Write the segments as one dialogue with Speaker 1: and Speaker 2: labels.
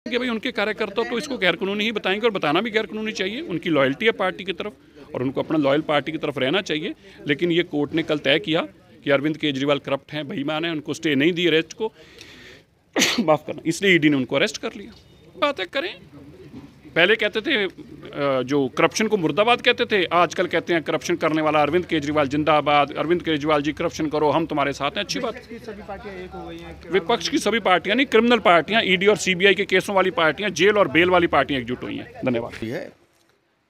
Speaker 1: कि भाई उनके कार्यकर्ता तो इसको गैरकानूनी ही बताएंगे और बताना भी गैरकानूनी चाहिए। उनकी लॉयल्टी है पार्टी की तरफ और उनको अपना लॉयल पार्टी की तरफ रहना चाहिए। लेकिन ये कोर्ट ने कल तय किया कि अरविंद केजरीवाल करप्ट हैं, बेईमान हैं, उनको स्टे नहीं दी अरेस्ट को माफ़ करना, इसलिए ईडी ने उनको अरेस्ट कर लिया। बातें करें, पहले कहते थे जो करप्शन को मुर्दाबाद कहते थे, आजकल कहते हैं करप्शन करने वाला अरविंद केजरीवाल जिंदाबाद, अरविंद केजरीवाल जी करप्शन करो, हम तुम्हारे साथ हैं। अच्छी बात। विपक्ष की सभी पार्टियां नहीं, क्रिमिनल पार्टियां, ईडी और सीबीआई के केसों वाली पार्टियां, जेल और बेल वाली पार्टियां एकजुट हुई हैं। धन्यवाद।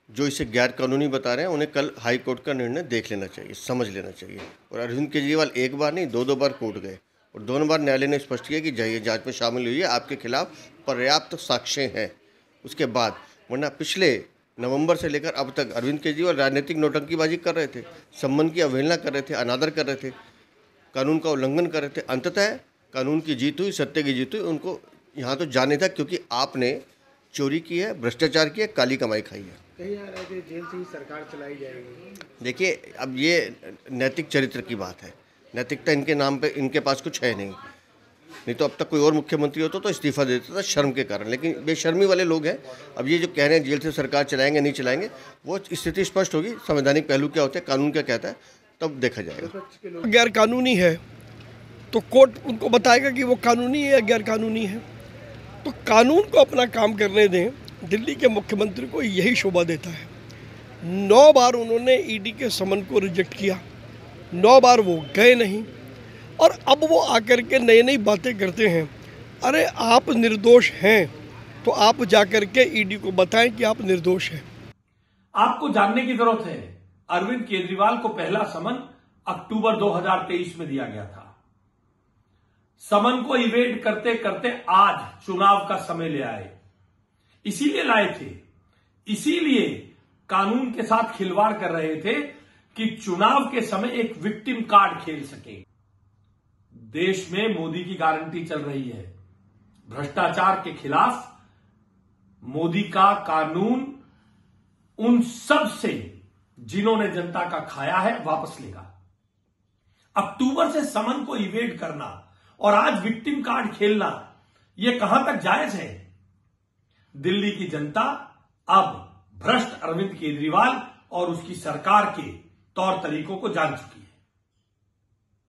Speaker 2: जो इसे गैर कानूनी बता रहे हैं उन्हें कल हाई कोर्ट का निर्णय देख लेना चाहिए, समझ लेना चाहिए। और अरविंद केजरीवाल एक बार नहीं दो बार कोर्ट गए और दोनों बार न्यायालय ने स्पष्ट किया कि जाइए जांच में शामिल हुई है, आपके खिलाफ पर्याप्त साक्ष्य हैं। उसके बाद वरना पिछले नवंबर से लेकर अब तक अरविंद केजरीवाल राजनीतिक नौटंकीबाजी कर रहे थे, संबंध की अवहेलना कर रहे थे, अनादर कर रहे थे, कानून का उल्लंघन कर रहे थे। अंततः कानून की जीत हुई, सत्य की जीत हुई। उनको यहाँ तो जाने था क्योंकि आपने चोरी की है, भ्रष्टाचार किया, काली कमाई खाई है।
Speaker 3: कहीं आ रहा है कि जेल से ही सरकार चलाई जाएगी।
Speaker 2: देखिए, अब ये नैतिक चरित्र की बात है। नैतिकता इनके नाम पे इनके पास कुछ है नहीं तो अब तक कोई और मुख्यमंत्री होता तो इस्तीफा दे देता था शर्म के कारण। लेकिन बेशर्मी वाले लोग हैं। अब ये जो कह रहे हैं जेल से सरकार चलाएंगे नहीं चलाएंगे, वो स्थिति स्पष्ट होगी। संवैधानिक पहलू क्या होते हैं, कानून क्या कहता है, तब देखा जाएगा।
Speaker 4: गैर कानूनी है तो कोर्ट उनको बताएगा कि वो कानूनी है या गैर कानूनी है। तो कानून को अपना काम करने दें। दिल्ली के मुख्यमंत्री को यही शोभा देता है। 9 बार उन्होंने ईडी के समन को रिजेक्ट किया, 9 बार वो गए नहीं और अब वो आकर के नई नई बातें करते हैं। अरे आप निर्दोष हैं तो आप जाकर के ईडी को बताएं कि आप निर्दोष हैं।
Speaker 5: आपको जानने की जरूरत है, अरविंद केजरीवाल को पहला समन अक्टूबर 2023 में दिया गया था। समन को इवेट करते करते आज चुनाव का समय ले आए। इसीलिए लाए थे, इसीलिए कानून के साथ खिलवाड़ कर रहे थे कि चुनाव के समय एक विक्टिम कार्ड खेल सके। देश में मोदी की गारंटी चल रही है। भ्रष्टाचार के खिलाफ मोदी का कानून उन सब से जिन्होंने जनता का खाया है वापस लेगा। अक्टूबर से समन को इवेट करना और आज विक्टिम कार्ड खेलना, यह कहां तक जायज है? दिल्ली की जनता अब भ्रष्ट अरविंद केजरीवाल और उसकी सरकार के तौर तरीकों को जान चुकी है।